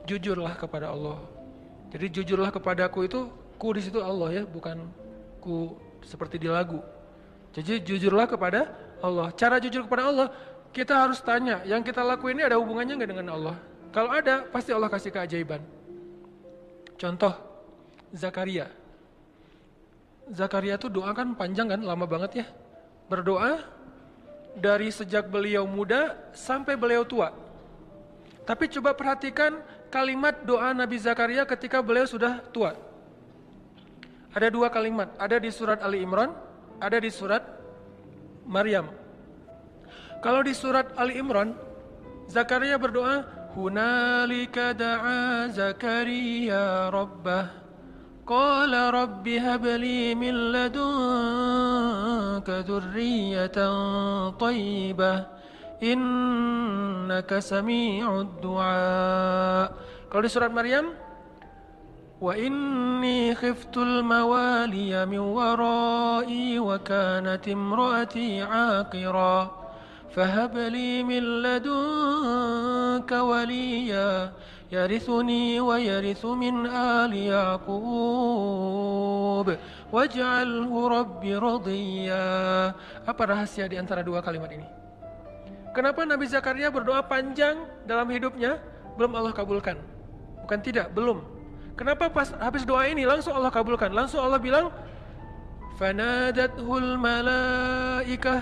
jujurlah kepada Allah. Jadi jujurlah kepadaku itu, ku di situ Allah ya, bukan ku seperti di lagu. Jadi jujurlah kepada Allah. Cara jujur kepada Allah, kita harus tanya, yang kita lakuin ini ada hubungannya nggak dengan Allah? Kalau ada, pasti Allah kasih keajaiban. Contoh, Zakaria. Zakaria tuh doa kan panjang kan, lama banget ya. Berdoa dari sejak beliau muda sampai beliau tua. Tapi coba perhatikan kalimat doa Nabi Zakaria ketika beliau sudah tua. Ada dua kalimat, ada di surat Ali Imran, ada di surat Maryam. Kalau di surat Ali Imran, Zakaria berdoa, hunalika da'a Zakaria rabbah qala rabbi habli min ladunka dzurriyyatan thayyibah innaka sami'ud du'a. Kalau di surat Maryam, wa inni khiftul mawaliya min wara'i wa kanat imraati 'aqira fahab li min ladunka waliya yarithuni wa yarithu min ali Yaqub waj'alhu rabbi radiyya. Apa rahasia di antara dua kalimat ini? Kenapa Nabi Zakaria berdoa panjang dalam hidupnya belum Allah kabulkan? Bukan tidak, belum. Kenapa pas habis doa ini langsung Allah kabulkan? Langsung Allah bilang, fanadathul malaikah.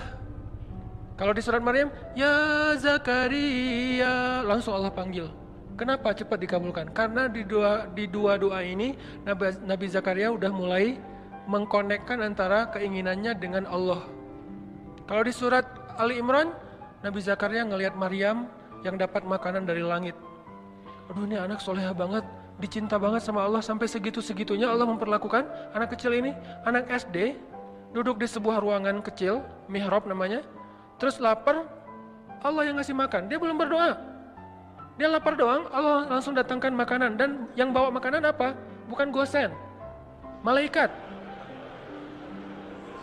Kalau di surat Maryam, ya Zakaria, langsung Allah panggil. Kenapa cepat dikabulkan? Karena di dua doa ini Nabi Zakaria udah mulai mengkonekkan antara keinginannya dengan Allah. Kalau di surat Ali Imran, Nabi Zakaria ngelihat Maryam yang dapat makanan dari langit. Aduh, ini anak soleha banget, dicinta banget sama Allah, sampai segitu-segitunya Allah memperlakukan anak kecil ini. Anak SD duduk di sebuah ruangan kecil, mihrab namanya. Terus lapar, Allah yang ngasih makan. Dia belum berdoa. Dia lapar doang, Allah langsung datangkan makanan. Dan yang bawa makanan apa? Bukan gosen, malaikat.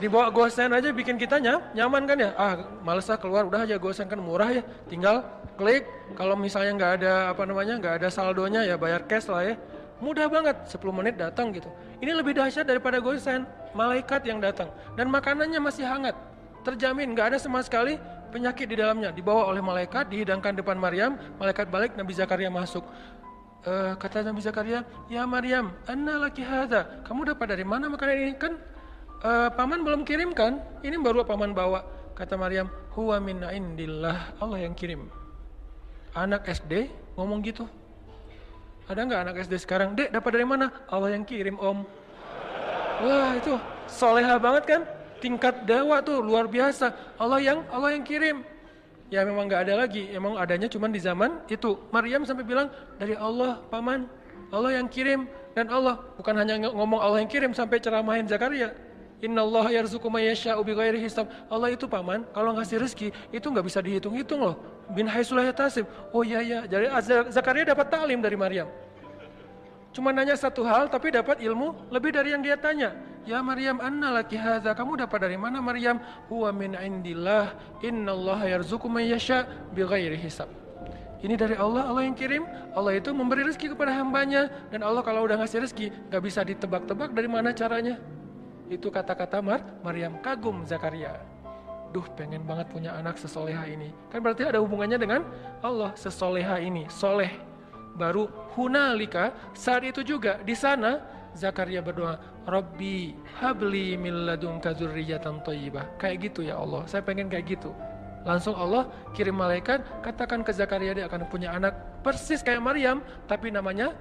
Dibawa gosen aja bikin kita nyaman kan ya. Males keluar, udah aja gosen kan murah ya. Tinggal klik, kalau misalnya nggak ada saldonya ya bayar cash lah ya. Mudah banget, 10 menit datang gitu. Ini lebih dahsyat daripada gosen, malaikat yang datang. Dan makanannya masih hangat, terjamin nggak ada sama sekali penyakit di dalamnya. Dibawa oleh malaikat, dihidangkan depan Maryam, malaikat balik, Nabi Zakaria masuk. Kata Nabi Zakaria, ya Maryam, anna laki hadza, kamu dapat dari mana makanan ini? Kan paman belum kirimkan, ini baru paman bawa. Kata Maryam, huwa min indillah, Allah yang kirim. Anak SD ngomong gitu. Ada nggak anak SD sekarang? Dek, dapat dari mana? Allah yang kirim, om. Wah, itu soleha banget kan? Tingkat dakwah tuh luar biasa. Allah yang kirim. Ya memang nggak ada lagi. Emang adanya cuma di zaman itu. Maryam sampai bilang, dari Allah, paman. Allah yang kirim. Dan Allah bukan hanya ngomong Allah yang kirim, sampai ceramahin Zakaria. Innallaha yarzuqu may yasha'u bighairi hisab. Allah itu paman, kalau ngasih rezeki itu nggak bisa dihitung-hitung loh. Bin haitsu la yahtasib. Oh iya. Jadi Zakaria dapat taklim dari Maryam. Cuma nanya satu hal tapi dapat ilmu lebih dari yang dia tanya. Ya Maryam, anna laki hadza, kamu dapat dari mana Maryam? Huwa min indillah, innallaha yarzuqu may yasha' bighairi hisab. Ini dari Allah, Allah yang kirim. Allah itu memberi rezeki kepada hambanya. Dan Allah kalau udah ngasih rezeki gak bisa ditebak-tebak dari mana caranya. Itu kata-kata Maryam. Kagum Zakaria. Duh, pengen banget punya anak sesoleha ini. Kan berarti ada hubungannya dengan Allah. Sesoleha ini, soleh. Baru hunalika, saat itu juga di sana Zakaria berdoa, Rabbi habli min ladunka dzurriyyatan thayyibah. Kayak gitu ya Allah, saya pengen kayak gitu. Langsung Allah kirim malaikat, katakan ke Zakaria dia akan punya anak persis kayak Maryam, tapi namanya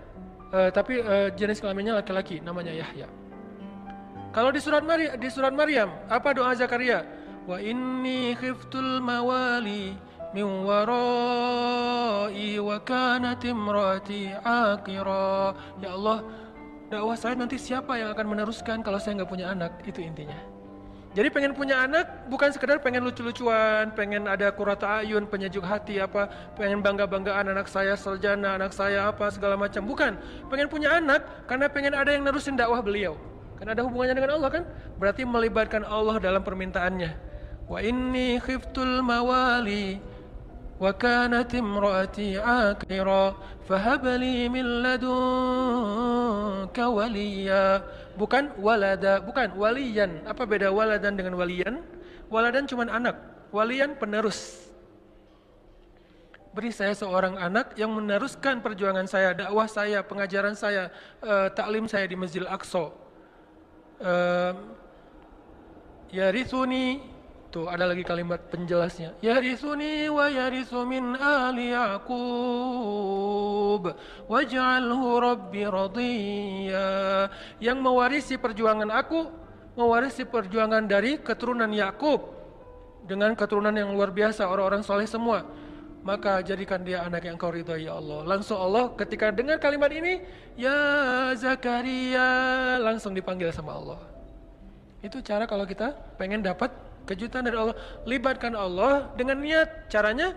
jenis kelaminnya laki-laki, namanya Yahya. Kalau di surat Maryam, apa doa Zakaria? Wa inni khiftul mawali min warai wa kanat imraati aqira. Ya Allah, dakwah saya nanti siapa yang akan meneruskan kalau saya nggak punya anak? Itu intinya. Jadi pengen punya anak bukan sekedar pengen lucu-lucuan, pengen ada qurrata ayun, penyejuk hati apa, pengen bangga-banggaan anak saya sarjana, anak saya apa segala macam. Bukan, pengen punya anak karena pengen ada yang nerusin dakwah beliau. Kan ada hubungannya dengan Allah kan? Berarti melibatkan Allah dalam permintaannya. Wa inni khiftul mawali وكانت امرأتي عاقرا فهب لي من لدنك وليا. Bukan walada, bukan waliyan. Apa beda waladan dengan waliyan? Waladan cuma anak, waliyan penerus. Beri saya seorang anak yang meneruskan perjuangan saya, dakwah saya, pengajaran saya, taklim saya di Masjidil Aqsa. Yarithuni, tuh ada lagi kalimat penjelasnya. Yarithuni wa yarithu min ali Yaqub waj'alhu rabbi radiyya. Yang mewarisi perjuangan aku, mewarisi perjuangan dari keturunan Yakub dengan keturunan yang luar biasa, orang-orang soleh semua. Maka jadikan dia anak yang kau ridhai ya Allah. Langsung Allah ketika dengar kalimat ini, ya Zakaria, langsung dipanggil sama Allah. Itu cara kalau kita pengen dapat kejutan dari Allah. Libatkan Allah dengan niat. Caranya,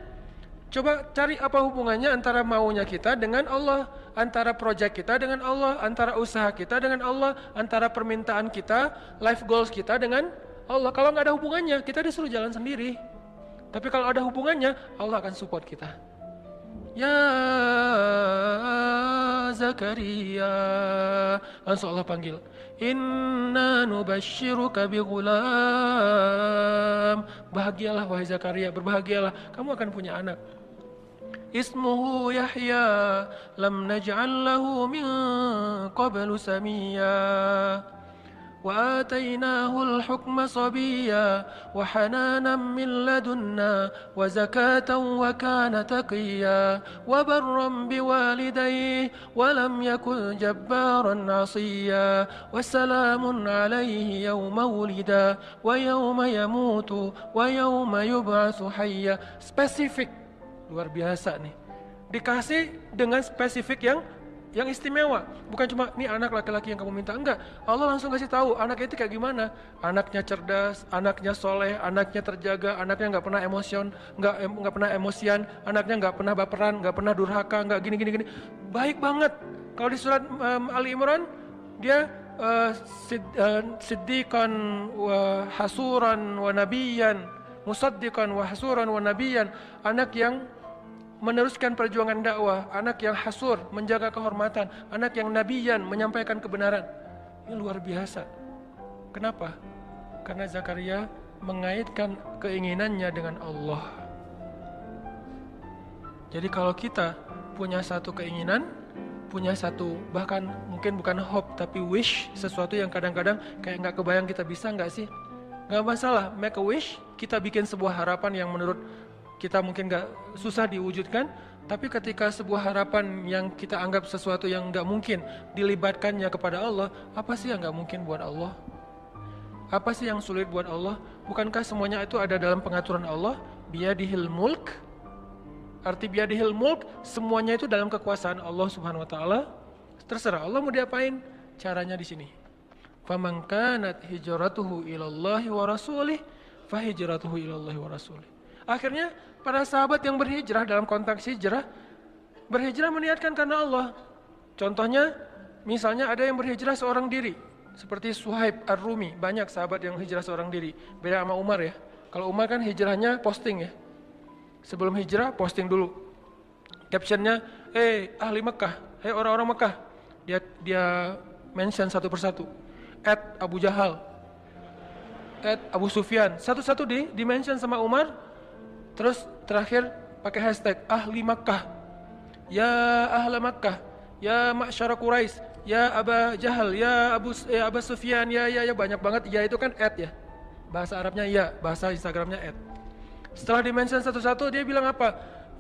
coba cari apa hubungannya antara maunya kita dengan Allah, antara proyek kita dengan Allah, antara usaha kita dengan Allah, antara permintaan kita, life goals kita dengan Allah. Kalau nggak ada hubungannya, kita disuruh jalan sendiri. Tapi kalau ada hubungannya, Allah akan support kita. Ya Zakaria, langsung Allah panggil. Inna nubashiruka bi ghulam. Bahagialah wahai Zakaria, berbahagialah, kamu akan punya anak. Ismuhu Yahya, lam naj'al lahu min qablu samiyya. وآتيناه الحكم صبيا وحنانا من لدنا وزكاة وكان تقيا وبرا بوالديه ولم يكن جبارا عصيا وسلام عليه يوم ولد ويوم يموت ويوم يبعث حيا. Spesifik, luar biasa nih. Dikasih dengan spesifik yang istimewa, bukan cuma ini anak laki-laki yang kamu minta, enggak. Allah langsung kasih tahu anaknya itu kayak gimana. Anaknya cerdas, anaknya soleh, anaknya terjaga, anaknya nggak pernah emosian, anaknya nggak pernah baperan, nggak pernah durhaka, nggak gini. Baik banget. Kalau di surat Ali Imran dia siddiqan wa hasuran wa nabiyan, musaddiqan wa hasuran wa nabiyan, anak yang meneruskan perjuangan dakwah, anak yang hasur, menjaga kehormatan, anak yang nabiyan, menyampaikan kebenaran. Ini luar biasa. Kenapa? Karena Zakaria mengaitkan keinginannya dengan Allah. Jadi kalau kita punya satu keinginan, punya satu, bahkan mungkin bukan hope tapi wish, sesuatu yang kadang-kadang kayak nggak kebayang kita bisa nggak sih? Nggak masalah, make a wish, kita bikin sebuah harapan yang menurut kita mungkin gak susah diwujudkan, tapi ketika sebuah harapan yang kita anggap sesuatu yang gak mungkin dilibatkannya kepada Allah, apa sih yang gak mungkin buat Allah? Apa sih yang sulit buat Allah? Bukankah semuanya itu ada dalam pengaturan Allah? Biyadihil mulk. Arti biyadihil mulk, semuanya itu dalam kekuasaan Allah Subhanahu wa taala. Terserah Allah mau diapain, caranya di sini. Faman kanat hijratuhu ilallahi wa rasulih, fa hijratuhu ilallahi wa rasulih. Akhirnya para sahabat yang berhijrah dalam konteks hijrah, berhijrah meniatkan karena Allah. Contohnya, misalnya ada yang berhijrah seorang diri, seperti Suhaib Ar-Rumi, banyak sahabat yang hijrah seorang diri. Beda sama Umar ya. Kalau Umar kan hijrahnya posting ya. Sebelum hijrah posting dulu. Captionnya, ahli Mekah, orang-orang Mekah. Dia mention satu persatu. @Abu Jahal, @Abu Sufyan, satu-satu di mention sama Umar. Terus terakhir pakai hashtag ahli Makkah, ya ahla Makkah, ya ma'syara Quraisy, ya Aba Jahal, ya Abu Sufyan, ya banyak banget. Ya itu kan ya, bahasa Arabnya ya, bahasa Instagramnya . Setelah dimention satu-satu dia bilang apa?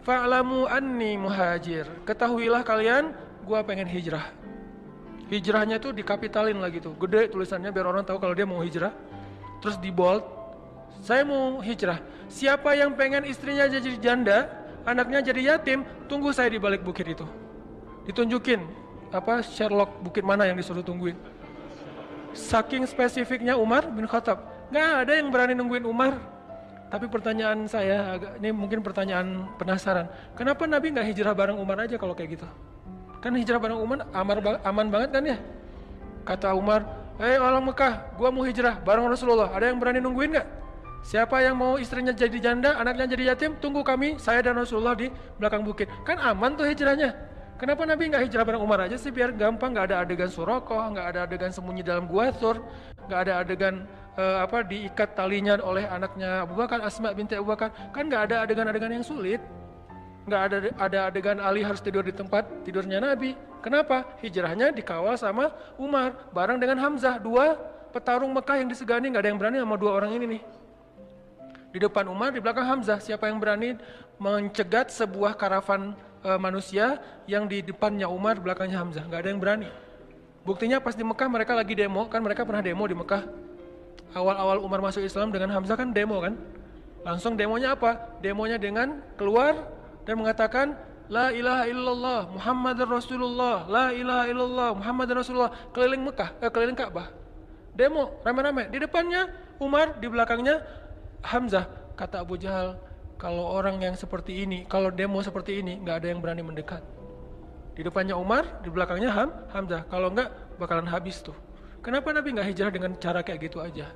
Fa'lamu anni muhajir, ketahuilah kalian gua pengen hijrah. Hijrahnya tuh dikapitalin lagi tuh, gede tulisannya biar orang tahu kalau dia mau hijrah. Terus di bold, saya mau hijrah. Siapa yang pengen istrinya jadi janda, anaknya jadi yatim, tunggu saya di balik bukit itu. Ditunjukin Sherlock bukit mana yang disuruh tungguin. Saking spesifiknya Umar bin Khattab, nggak ada yang berani nungguin Umar. Tapi pertanyaan saya, ini mungkin pertanyaan penasaran, kenapa Nabi nggak hijrah bareng Umar aja kalau kayak gitu? Kan hijrah bareng Umar aman banget kan ya? Kata Umar, orang Mekah, gua mau hijrah bareng Rasulullah, ada yang berani nungguin nggak? Siapa yang mau istrinya jadi janda, anaknya jadi yatim, tunggu kami, saya dan Rasulullah di belakang bukit. Kan aman tuh hijrahnya. Kenapa Nabi nggak hijrah bareng Umar aja sih, biar gampang, nggak ada adegan Surakoh, nggak ada adegan sembunyi dalam gua Thur, nggak ada adegan diikat talinya oleh anaknya Abu Bakar, Asma binti Abu Bakar. Kan nggak ada adegan-adegan yang sulit. Nggak ada adegan Ali harus tidur di tempat tidurnya Nabi. Kenapa? Hijrahnya dikawal sama Umar bareng dengan Hamzah, dua petarung Mekah yang disegani. Nggak ada yang berani sama dua orang ini nih. Di depan Umar, di belakang Hamzah. Siapa yang berani mencegat sebuah karavan manusia yang di depannya Umar, belakangnya Hamzah? Nggak ada yang berani. Buktinya pas di Mekah mereka lagi demo, kan mereka pernah demo di Mekah. Awal-awal Umar masuk Islam dengan Hamzah kan demo kan. Langsung demonya apa? Demonya dengan keluar dan mengatakan La ilaha illallah Muhammadar Rasulullah, La ilaha illallah Muhammadar Rasulullah, keliling Mekah, keliling Ka'bah. Demo rame-rame. Di depannya Umar, di belakangnya Hamzah. Kata Abu Jahal, kalau orang yang seperti ini, kalau demo seperti ini, nggak ada yang berani mendekat. Di depannya Umar, di belakangnya Hamzah. Kalau nggak bakalan habis tuh. Kenapa Nabi nggak hijrah dengan cara kayak gitu aja?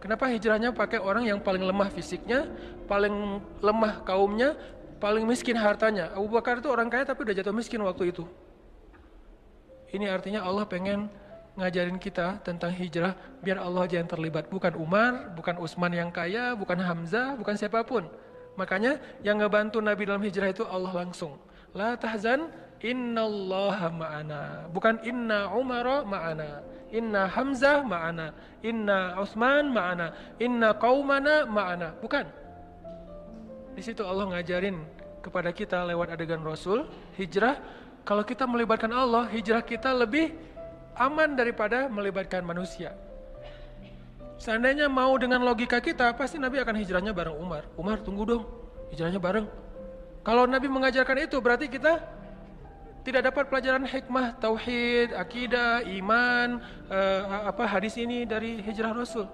Kenapa hijrahnya pakai orang yang paling lemah fisiknya, paling lemah kaumnya, paling miskin hartanya? Abu Bakar itu orang kaya tapi udah jatuh miskin waktu itu. Ini artinya Allah pengen ngajarin kita tentang hijrah biar Allah aja yang terlibat, bukan Umar, bukan Utsman yang kaya, bukan Hamzah, bukan siapapun. Makanya yang ngebantu Nabi dalam hijrah itu Allah langsung. La tahzan innallaha ma'ana, bukan inna Umara ma'ana, inna Hamzah ma'ana, inna Utsman ma'ana, inna qaumana ma'ana, bukan. Di situ Allah ngajarin kepada kita lewat adegan Rasul hijrah. Kalau kita melibatkan Allah, hijrah kita lebih aman daripada melibatkan manusia. Seandainya mau dengan logika kita, pasti Nabi akan hijrahnya bareng Umar. Umar tunggu dong, hijrahnya bareng. Kalau Nabi mengajarkan itu, berarti kita tidak dapat pelajaran hikmah, tauhid, akidah, iman, hadis ini dari hijrah Rasul.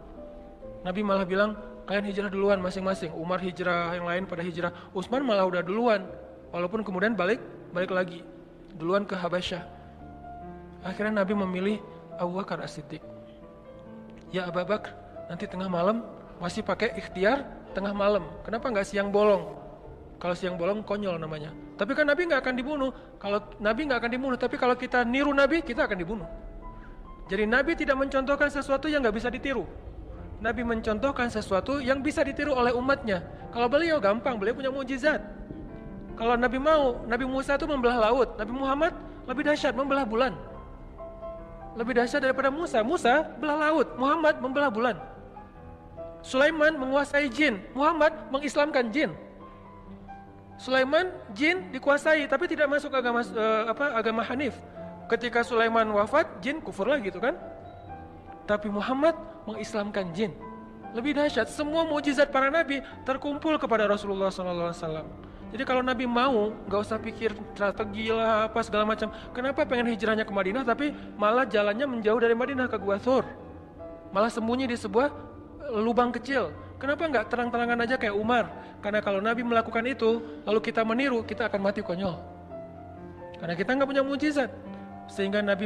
Nabi malah bilang, kalian hijrah duluan masing-masing. Umar hijrah, yang lain pada hijrah. Utsman malah udah duluan, walaupun kemudian balik lagi, duluan ke Habasyah. Akhirnya Nabi memilih Abu Bakar As-Siddiq. Ya Abu Bakar, nanti tengah malam masih pakai ikhtiar tengah malam. Kenapa nggak siang bolong? Kalau siang bolong konyol namanya. Tapi kan Nabi nggak akan dibunuh. Kalau Nabi nggak akan dibunuh, tapi kalau kita niru Nabi, kita akan dibunuh. Jadi Nabi tidak mencontohkan sesuatu yang nggak bisa ditiru. Nabi mencontohkan sesuatu yang bisa ditiru oleh umatnya. Kalau beliau gampang, beliau punya mukjizat. Kalau Nabi mau, Nabi Musa itu membelah laut. Nabi Muhammad lebih dahsyat, membelah bulan. Lebih dahsyat daripada Musa. Musa belah laut, Muhammad membelah bulan. Sulaiman menguasai jin, Muhammad mengislamkan jin. Sulaiman jin dikuasai tapi tidak masuk agama Hanif. Ketika Sulaiman wafat, jin kufur lagi gitu kan. Tapi Muhammad mengislamkan jin. Lebih dahsyat, semua mukjizat para nabi terkumpul kepada Rasulullah SAW. Jadi kalau Nabi mau, nggak usah pikir strategi lah apa segala macam. Kenapa pengen hijrahnya ke Madinah tapi malah jalannya menjauh dari Madinah ke Gua Thur? Malah sembunyi di sebuah lubang kecil. Kenapa nggak terang-terangan aja kayak Umar? Karena kalau Nabi melakukan itu, lalu kita meniru, kita akan mati konyol. Karena kita nggak punya mukjizat. Sehingga Nabi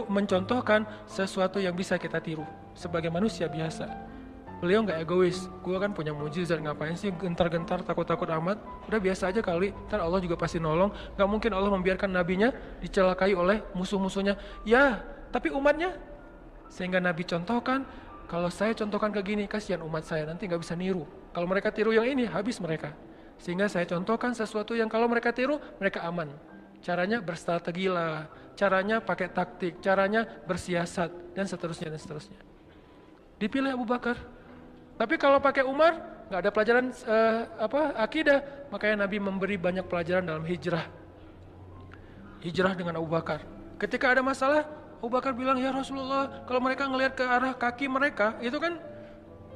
mencontohkan sesuatu yang bisa kita tiru sebagai manusia biasa. Beliau nggak egois, gue kan punya mujizat, ngapain sih gentar-gentar takut-takut amat, udah biasa aja kali, ntar Allah juga pasti nolong. Gak mungkin Allah membiarkan nabinya dicelakai oleh musuh-musuhnya. Ya, tapi umatnya. Sehingga Nabi contohkan, kalau saya contohkan ke gini, kasihan umat saya, nanti gak bisa niru. Kalau mereka tiru yang ini, habis mereka. Sehingga saya contohkan sesuatu yang kalau mereka tiru, mereka aman. Caranya berstrategi lah, caranya pakai taktik, caranya bersiasat, dan seterusnya. Dipilih Abu Bakar. Tapi kalau pakai Umar, nggak ada pelajaran akidah. Makanya Nabi memberi banyak pelajaran dalam hijrah. Hijrah dengan Abu Bakar. Ketika ada masalah, Abu Bakar bilang, ya Rasulullah, kalau mereka ngelihat ke arah kaki mereka, itu kan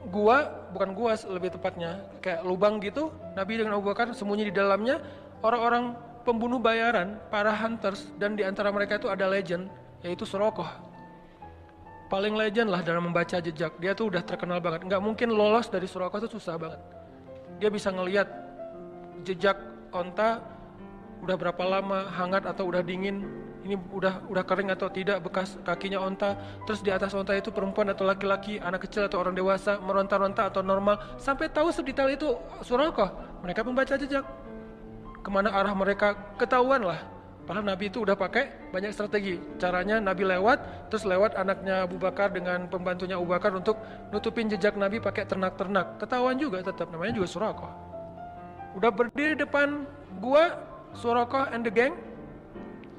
bukan gua lebih tepatnya, kayak lubang gitu. Nabi dengan Abu Bakar sembunyi di dalamnya. Orang-orang pembunuh bayaran, para hunters, dan di antara mereka itu ada legend, yaitu Surakoh. Paling legend lah dalam membaca jejak. Dia tuh udah terkenal banget. Nggak mungkin lolos dari Surakoh itu susah banget. Dia bisa ngelihat jejak onta udah berapa lama, hangat atau udah dingin, ini udah kering atau tidak, bekas kakinya onta, terus di atas onta itu perempuan atau laki-laki, anak kecil atau orang dewasa, meronta-ronta atau normal, sampai tahu sedetail itu Suraqah. Mereka membaca jejak, kemana arah mereka ketahuan lah. Padahal Nabi itu udah pakai banyak strategi. Caranya Nabi lewat, terus lewat anaknya Abu Bakar dengan pembantunya Abu Bakar untuk nutupin jejak Nabi pakai ternak-ternak. Ketahuan juga tetap, namanya juga Suraqah. Udah berdiri depan gua, Suraqah and the gang,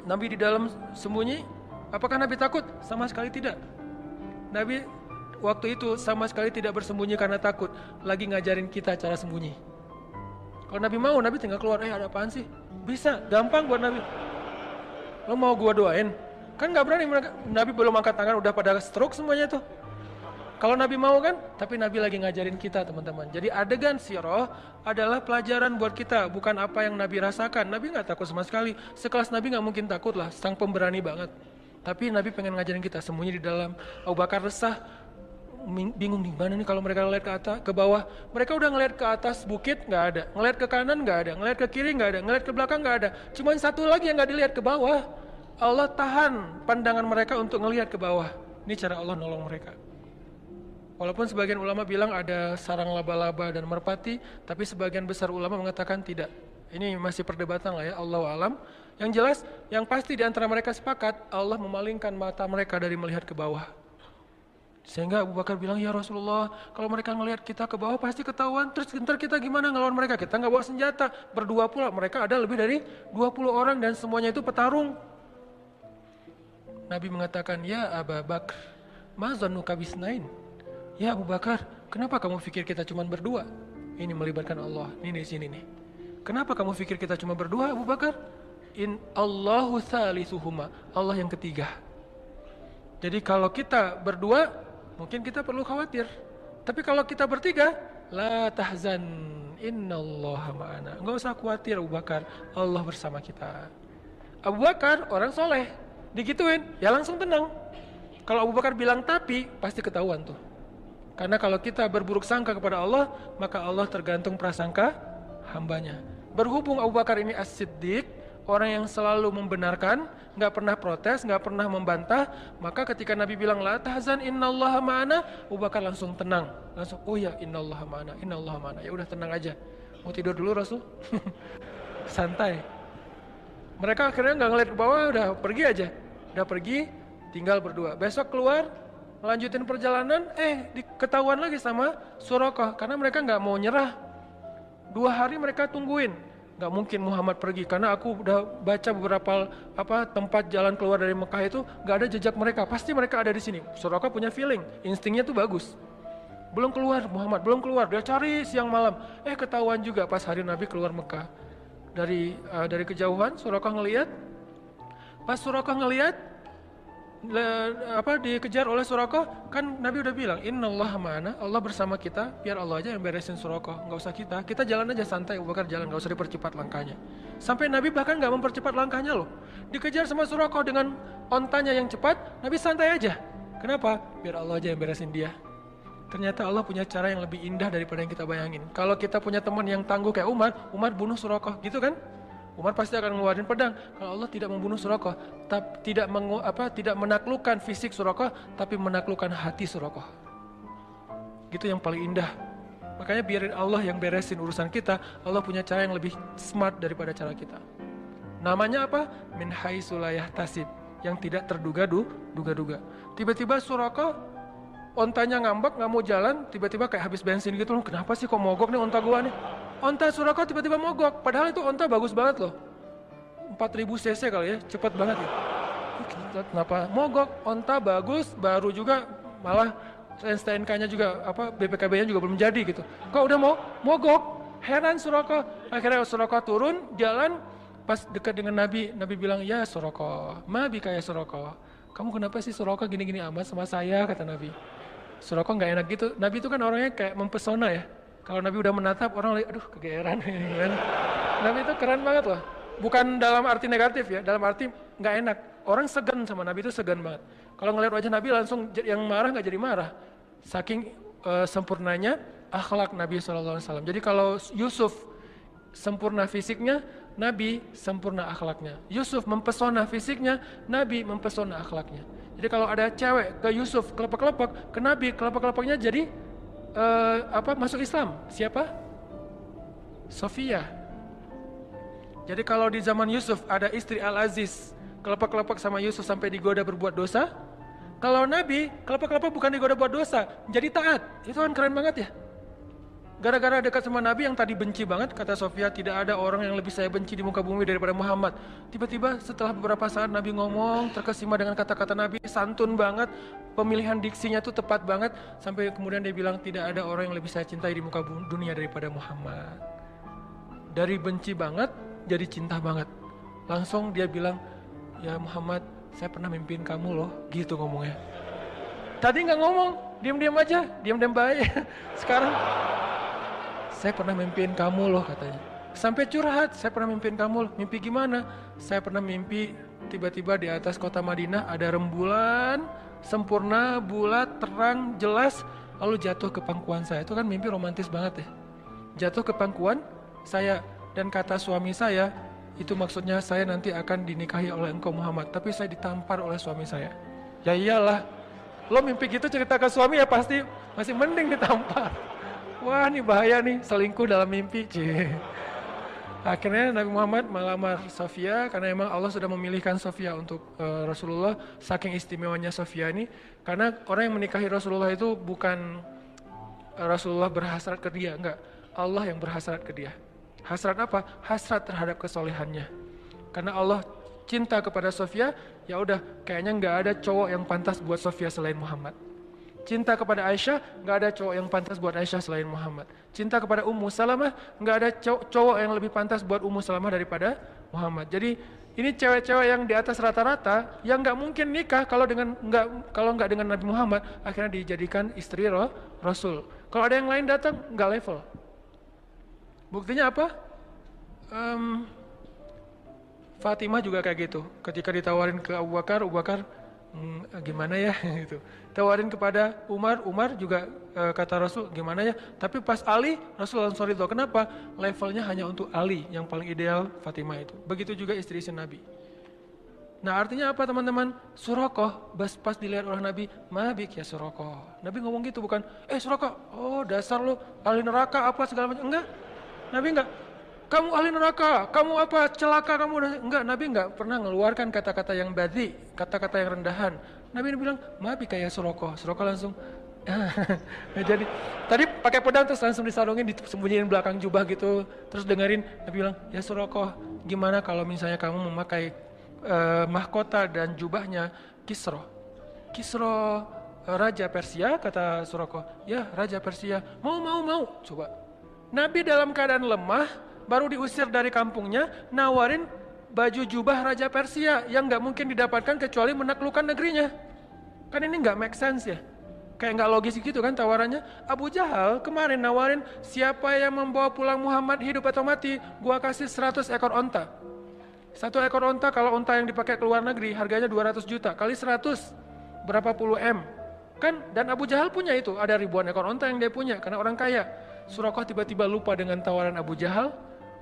Nabi di dalam sembunyi. Apakah Nabi takut? Sama sekali tidak. Nabi waktu itu sama sekali tidak bersembunyi karena takut, lagi ngajarin kita cara sembunyi. Kalau Nabi mau, Nabi tinggal keluar, ada apaan sih? Bisa, gampang buat Nabi. Lo mau gua doain? Kan gak berani mereka. Nabi belum angkat tangan, udah pada stroke semuanya tuh. Kalau Nabi mau kan, tapi Nabi lagi ngajarin kita teman-teman. Jadi adegan sirah adalah pelajaran buat kita, bukan apa yang Nabi rasakan. Nabi gak takut sama sekali. Sekelas Nabi gak mungkin takut lah, sang pemberani banget. Tapi Nabi pengen ngajarin kita, sembunyi di dalam. Abu Bakar resah, bingung di mana nih kalau mereka ngeliat ke atas, ke bawah. Mereka udah ngeliat ke atas bukit, nggak ada. Ngeliat ke kanan nggak ada. Ngeliat ke kiri nggak ada. Ngeliat ke belakang nggak ada. Cuman satu lagi yang nggak dilihat, ke bawah. Allah tahan pandangan mereka untuk ngelihat ke bawah. Ini cara Allah nolong mereka. Walaupun sebagian ulama bilang ada sarang laba-laba dan merpati, tapi sebagian besar ulama mengatakan tidak. Ini masih perdebatan lah ya, Allahu alam. Yang jelas, yang pasti di antara mereka sepakat, Allah memalingkan mata mereka dari melihat ke bawah. Sehingga Abu Bakar bilang, ya Rasulullah, kalau mereka ngelihat kita ke bawah pasti ketahuan. Terus ntar kita gimana ngelawan mereka? Kita nggak bawa senjata. Berdua pula, mereka ada lebih dari 20 orang dan semuanya itu petarung. Nabi mengatakan, ya Abu Bakar, ma zannuka bisnain? Ya Abu Bakar, kenapa kamu pikir kita cuma berdua? Ini melibatkan Allah. Ini di sini nih. Kenapa kamu pikir kita cuma berdua, Abu Bakar? In Allahu tsalisuhuma. Allah yang ketiga. Jadi kalau kita berdua, mungkin kita perlu khawatir. Tapi kalau kita bertiga, la tahzan, innallaha ma'ana. Enggak usah khawatir Abu Bakar, Allah bersama kita. Abu Bakar orang soleh, digituin, ya langsung tenang. Kalau Abu Bakar bilang tapi, pasti ketahuan tuh. Karena kalau kita berburuk sangka kepada Allah, maka Allah tergantung prasangka hambanya. Berhubung Abu Bakar ini as-siddiq, orang yang selalu membenarkan, nggak pernah protes, nggak pernah membantah, maka ketika Nabi bilang la tahzan innallaha ma'ana, Abu Bakar langsung tenang, langsung oh ya innallaha ma'ana, ya udah tenang aja. Mau tidur dulu Rasul, santai. Mereka akhirnya nggak ngeliat ke bawah, udah pergi aja, udah pergi, tinggal berdua. Besok keluar, melanjutin perjalanan, ketahuan lagi sama Suraqah, karena mereka nggak mau nyerah. 2 hari mereka tungguin. Gak mungkin Muhammad pergi karena aku udah baca beberapa tempat jalan keluar dari Mekah itu gak ada jejak mereka, pasti mereka ada di sini. Suraqah punya feeling, instingnya tuh bagus. Belum keluar Muhammad, belum keluar, dia cari siang malam. Ketahuan juga pas hari Nabi keluar Mekah. Dari kejauhan Suraqah ngelihat. Pas Suraqah ngelihat dikejar oleh Suraqah, kan Nabi udah bilang innallaha ma'ana, Allah bersama kita, biar Allah aja yang beresin Suraqah, nggak usah kita jalan aja santai. Abu Bakar jalan, nggak usah dipercepat langkahnya. Sampai Nabi bahkan nggak mempercepat langkahnya loh, dikejar sama Suraqah dengan ontanya yang cepat, Nabi santai aja. Kenapa? Biar Allah aja yang beresin dia. Ternyata Allah punya cara yang lebih indah daripada yang kita bayangin. Kalau kita punya teman yang tangguh kayak Umar bunuh Suraqah gitu kan, Umar pasti akan ngeluarin pedang. Kalau Allah tidak membunuh Suraqah, tidak menaklukkan fisik Suraqah, tapi menaklukkan hati Suraqah. Gitu yang paling indah. Makanya biarin Allah yang beresin urusan kita. Allah punya cara yang lebih smart daripada cara kita. Namanya apa? Min haitsu la yahtasib, yang tidak terduga-duga. Tiba-tiba Suraqah ontanya ngambek, nggak mau jalan, tiba-tiba kayak habis bensin gitu loh. Kenapa sih kok mogok nih onta gua nih? Onta Suraqah tiba-tiba mogok, padahal itu onta bagus banget loh. 4000 cc kali ya, cepet banget ya. Kenapa mogok? Onta bagus, baru juga, malah STNK-nya juga, BPKB-nya juga belum jadi gitu. Kok udah mau mogok? Heran Suraqah. Akhirnya Suraqah turun, jalan, pas dekat dengan Nabi bilang, ya Suraqah, ma bika ya Suraqah. Kamu kenapa sih Suraqah gini-gini amat sama saya, kata Nabi. Suraqah nggak enak gitu. Nabi itu kan orangnya kayak mempesona ya. Kalau Nabi udah menatap, orang lagi, aduh kegeeran. Nabi itu keren banget loh. Bukan dalam arti negatif ya, dalam arti nggak enak. Orang segan sama Nabi itu segan banget. Kalau ngeliat wajah Nabi langsung yang marah nggak jadi marah. Saking sempurnanya akhlak Nabi SAW. Jadi kalau Yusuf sempurna fisiknya, Nabi sempurna akhlaknya. Yusuf mempesona fisiknya, Nabi mempesona akhlaknya. Jadi kalau ada cewek ke Yusuf kelepek-kelepek, ke Nabi kelepek-kelepeknya jadi masuk Islam. Siapa? Sofia. Jadi kalau di zaman Yusuf ada istri Al-Aziz kelepek-kelepek sama Yusuf sampai digoda berbuat dosa, kalau Nabi kelepek-kelepek bukan digoda buat dosa, jadi taat. Itu kan keren banget ya. Gara-gara dekat sama Nabi yang tadi benci banget, kata Sofia, tidak ada orang yang lebih saya benci di muka bumi daripada Muhammad. Tiba-tiba setelah beberapa saat Nabi ngomong, terkesima dengan kata-kata Nabi, santun banget, pemilihan diksinya tuh tepat banget, sampai kemudian dia bilang, tidak ada orang yang lebih saya cintai di muka dunia daripada Muhammad. Dari benci banget, jadi cinta banget. Langsung dia bilang, ya Muhammad, saya pernah mimpiin kamu loh, gitu ngomongnya. Tadi nggak ngomong, diam-diam aja, diam-diam baik. Sekarang, saya pernah mimpiin kamu loh katanya. Sampai curhat, saya pernah mimpiin kamu loh. Mimpi gimana? Saya pernah mimpi tiba-tiba di atas kota Madinah ada rembulan, sempurna, bulat, terang, jelas, lalu jatuh ke pangkuan saya. Itu kan mimpi romantis banget ya. Jatuh ke pangkuan saya, dan kata suami saya, itu maksudnya saya nanti akan dinikahi oleh engkau Muhammad. Tapi saya ditampar oleh suami saya. Ya iyalah, lo mimpi gitu cerita ke suami ya pasti masih mending ditampar. Wah ini bahaya nih, selingkuh dalam mimpi. Akhirnya Nabi Muhammad melamar Sofia karena memang Allah sudah memilihkan Sofia untuk Rasulullah. Saking istimewanya Sofia ini, karena orang yang menikahi Rasulullah itu bukan Rasulullah berhasrat ke dia, enggak. Allah yang berhasrat ke dia. Hasrat apa? Hasrat terhadap kesolehannya. Karena Allah cinta kepada Sofia, ya udah kayaknya nggak ada cowok yang pantas buat Sofia selain Muhammad. Cinta kepada Aisyah, nggak ada cowok yang pantas buat Aisyah selain Muhammad. Cinta kepada Ummu Salamah, nggak ada cowok yang lebih pantas buat Ummu Salamah daripada Muhammad. Jadi ini cewek-cewek yang di atas rata-rata, yang nggak mungkin nikah kalau nggak dengan Nabi Muhammad, akhirnya dijadikan istri Rasul. Kalau ada yang lain datang, nggak level. Buktinya apa? Fatimah juga kayak gitu. Ketika ditawarin ke Abu Bakar, gimana ya gitu. Tawarin kepada Umar juga kata Rasul gimana ya. Tapi pas Ali, Rasul langsung ridho. Kenapa? Levelnya hanya untuk Ali, yang paling ideal Fatimah itu. Begitu juga istri-istri Nabi. Nah artinya apa teman-teman? Surakoh pas dilihat oleh Nabi, mabik ya Surakoh. Nabi ngomong gitu bukan, Surakoh, oh dasar lu ahli neraka apa segala macam. Enggak, Nabi enggak. Kamu ahli neraka, kamu apa celaka kamu. Enggak, Nabi enggak pernah mengeluarkan kata-kata yang badhi, kata-kata yang rendahan. Nabi bilang, mabik ya Surakoh. Surakoh langsung jadi tadi pakai pedang terus langsung disarungin, disembunyiin belakang jubah gitu. Terus dengerin Nabi bilang, ya Surakoh, gimana kalau misalnya kamu memakai mahkota dan jubahnya Kisra Raja Persia, kata Surakoh. Ya Raja Persia, mau. Coba Nabi dalam keadaan lemah, baru diusir dari kampungnya, nawarin baju jubah Raja Persia yang gak mungkin didapatkan kecuali menaklukkan negerinya. Kan ini gak make sense ya, kayak gak logis gitu kan tawarannya. Abu Jahal kemarin nawarin, siapa yang membawa pulang Muhammad hidup atau mati, gua kasih 100 ekor onta. 1 ekor onta, kalau onta yang dipakai ke luar negeri harganya 200 juta, kali 100 berapa puluh M kan. Dan Abu Jahal punya itu, ada ribuan ekor onta yang dia punya karena orang kaya. Surakoh tiba-tiba lupa dengan tawaran Abu Jahal,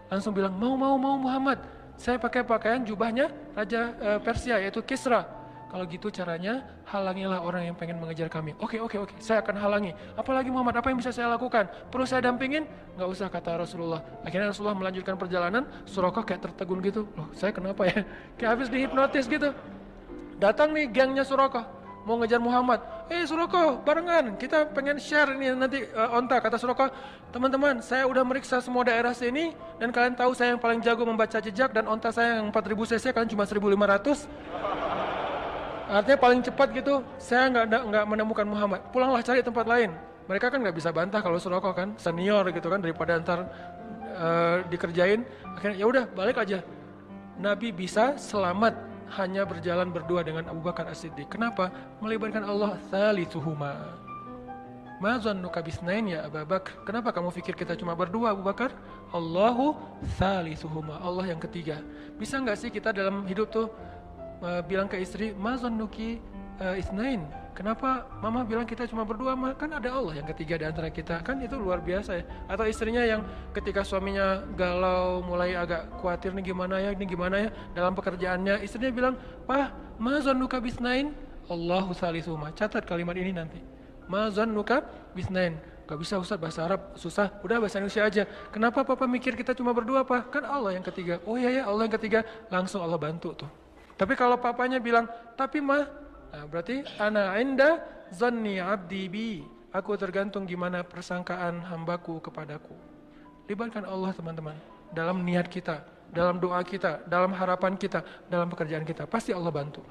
langsung bilang, mau Muhammad, saya pakai pakaian jubahnya Raja Persia yaitu Kisra. Kalau gitu caranya, halangilah orang yang pengen mengejar kami. Oke, saya akan halangi. Apalagi Muhammad, apa yang bisa saya lakukan? Perlu saya dampingin? Nggak usah, kata Rasulullah. Akhirnya Rasulullah melanjutkan perjalanan. Surakoh kayak tertegun gitu. Loh, saya kenapa ya? Kayak habis dihipnotis gitu. Datang nih gengnya Surakoh, mau ngejar Muhammad. Surakoh, barengan, kita pengen share ini nanti onta. Kata Surakoh, teman-teman, saya udah meriksa semua daerah sini, dan kalian tahu saya yang paling jago membaca jejak, dan onta saya yang 4000 cc, kalian cuma 1500. Artinya paling cepat gitu, saya nggak menemukan Muhammad. Pulanglah cari tempat lain. Mereka kan nggak bisa bantah kalau Surakoh kan senior gitu kan, daripada ntar dikerjain. Akhirnya ya udah balik aja. Nabi bisa selamat hanya berjalan berdua dengan Abu Bakar As-Siddiq. Kenapa? Melibatkan Allah thalithuhuma. Ma zannuka bisnain ya Abu Bakar. Kenapa kamu pikir kita cuma berdua Abu Bakar? Allahu thalithuhuma. Allah yang ketiga. Bisa nggak sih kita dalam hidup tuh bilang ke istri, ma zannuki isnain, kenapa mama bilang kita cuma berdua, mah kan ada Allah yang ketiga di antara kita, kan itu luar biasa ya. Atau istrinya yang ketika suaminya galau, mulai agak khawatir nih gimana ya, ini gimana ya dalam pekerjaannya, istrinya bilang, "Pah, ma zannuka bisnain? Allahu salisuhuma." Catat kalimat ini nanti. Ma zannuka bisnain. Gak bisa Ustaz, bahasa Arab susah, udah bahasa Indonesia aja. Kenapa papa mikir kita cuma berdua, Pak? Kan Allah yang ketiga. Oh iya ya, Allah yang ketiga, langsung Allah bantu tuh. Tapi kalau papanya bilang, tapi mah, nah berarti ana inda zanni abdi bi. Aku tergantung gimana persangkaan hambaku kepadaku. Libatkan Allah teman-teman, dalam niat kita, dalam doa kita, dalam harapan kita, dalam pekerjaan kita. Pasti Allah bantu.